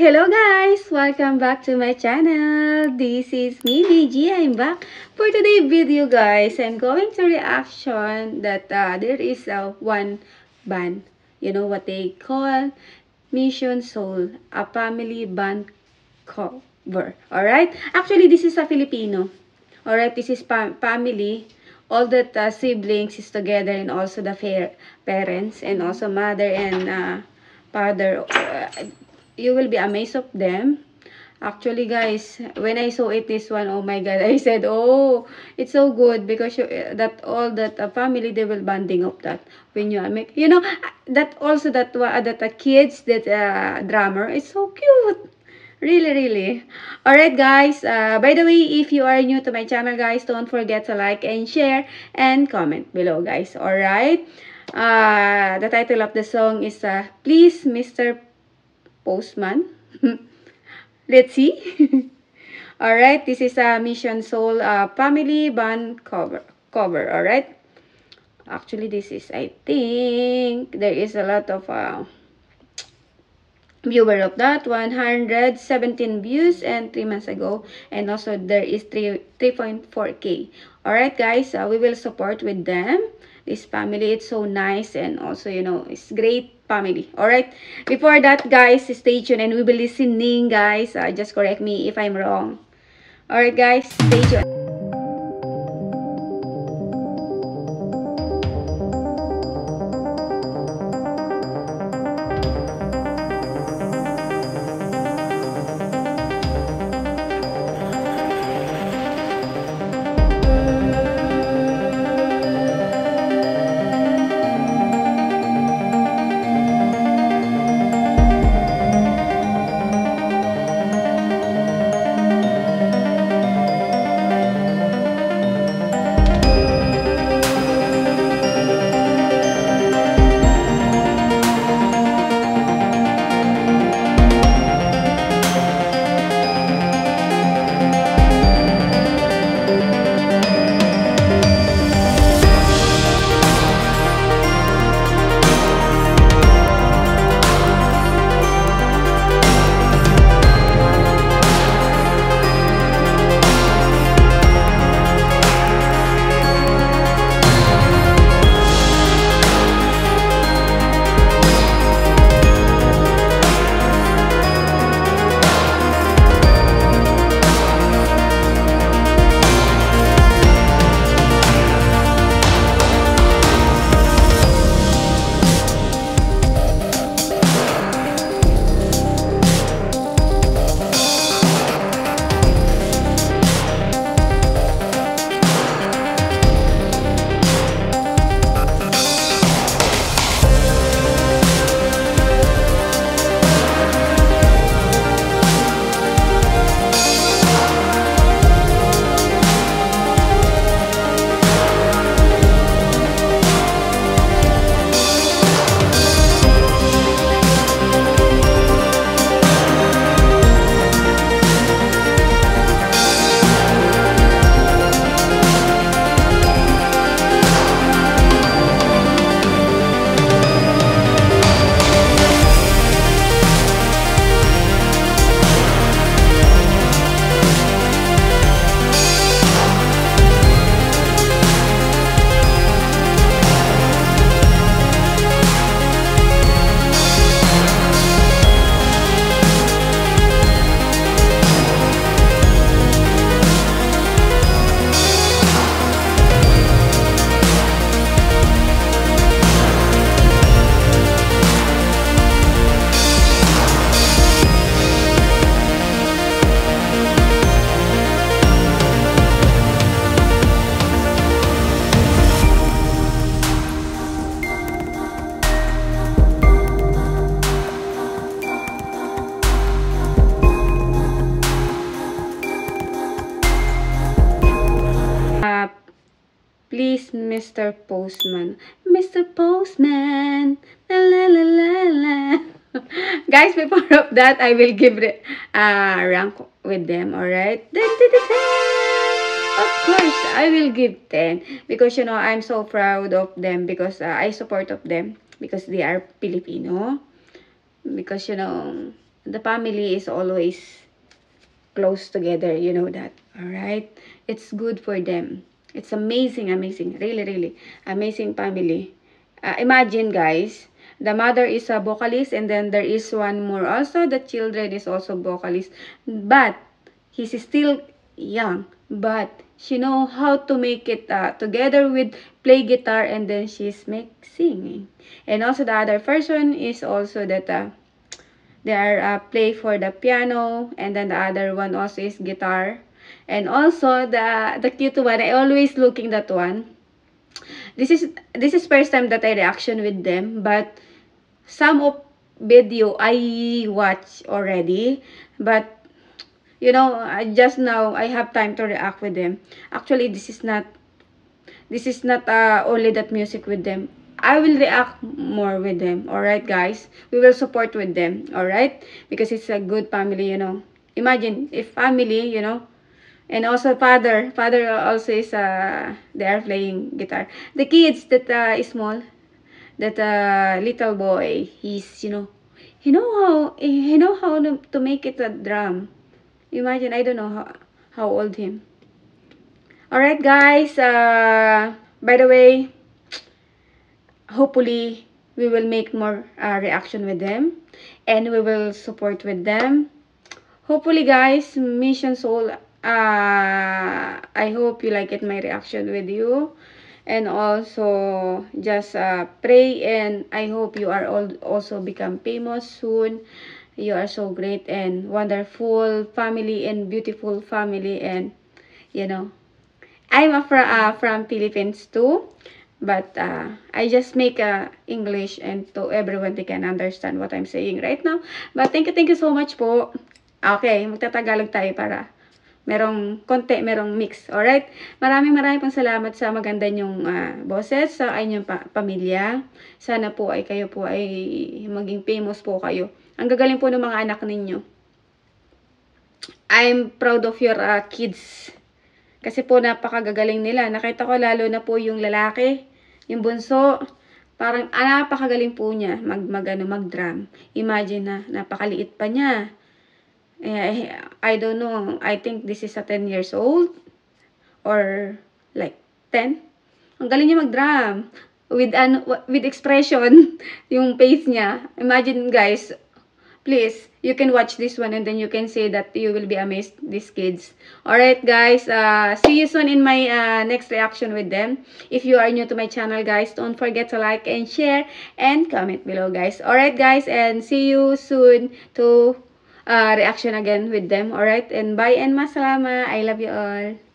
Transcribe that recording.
Hello guys! Welcome back to my channel. This is me, BG. I'm back for today's video guys. I'm going to reaction that there is one band. You know what they call? Mission Soul. A family band cover. Alright? Actually, this is a Filipino. Alright? This is family. All the siblings is together and also the parents and also mother and father. You will be amazed of them. Actually, guys, when I saw it, this one, oh my God, I said, oh, it's so good because that all that family, they will bonding of that. When you make, that also that kids, that drummer is so cute. Really, really. Alright, guys. By the way, if you are new to my channel, guys, don't forget to like and share and comment below, guys. Alright. The title of the song is Please, Mr. Postman. Let's see. Alright, this is a Mission Soul family band cover. Alright. Actually, this is, I think, there is a lot of viewer of that 117 views and 3 months ago, and also there is 3.4k. Alright guys, we will support with them. This family, it's so nice, and also it's great family. Alright, before that guys, stay tuned and we will listening guys. Just correct me if I'm wrong. Alright guys, stay tuned. Please, Mr. Postman. Mr. Postman. La la la la la. Guys, before of that, I will give rank with them. Alright? Of course, I will give 10. Because, I'm so proud of them. Because I support of them. Because they are Filipino. Because, the family is always close together, you know that. All right, it's good for them. It's amazing, amazing, really, really amazing family. Imagine, guys, the mother is a vocalist, and then there is one more also. The children is also vocalist, but he's still young, but she know how to make it together with play guitar, and then she's make singing. And also the other person is also that they are play for the piano, and then the other one also is guitar. And also the cute one, I always looking that one. This is first time that I reaction with them, but some of video I watch already, but just now I have time to react with them. Actually, this is not only that music with them. I will react more with them. Alright, guys? We will support with them. Alright? Because it's a good family. Imagine, if family. And also father also is, they are playing guitar. The kids that is small, that little boy, he know how to make it a drum. Imagine, I don't know how old him. Alright, guys, by the way, hopefully we will make more reaction with them, and we will support with them. Hopefully, guys, Mission Soul, I hope you like it, my reaction with you. And also, just pray, and I hope you are all also become famous soon. You are so great and wonderful family, and beautiful family. And you know I'm from Philippines too, but I just make English, and to everyone they can understand what I'm saying right now. But thank you so much po. Okay, magtatagalog tayo para merong mix. Alright? Maraming pong salamat sa maganda nyong boses sa inyong pamilya. Sana po ay kayo po ay maging famous po kayo. Ang gagaling po ng mga anak ninyo. I'm proud of your kids. Kasi po napakagagaling nila. Nakita ko lalo na po yung lalaki, yung bunso. Parang napakagaling po niya mag-drum. Imagine na napakaliit pa niya. I don't know. I think this is a 10 years old or like 10. Ang galing niya mag-drum with expression yung face niya. Imagine, guys. Please, you can watch this one, and then you can say that you will be amazed, these kids. Alright, guys. See you soon in my next reaction with them. If you are new to my channel, guys, don't forget to like and share and comment below, guys. Alright, guys, and see you soon to reaction again with them. Alright, and bye and masalama. I love you all.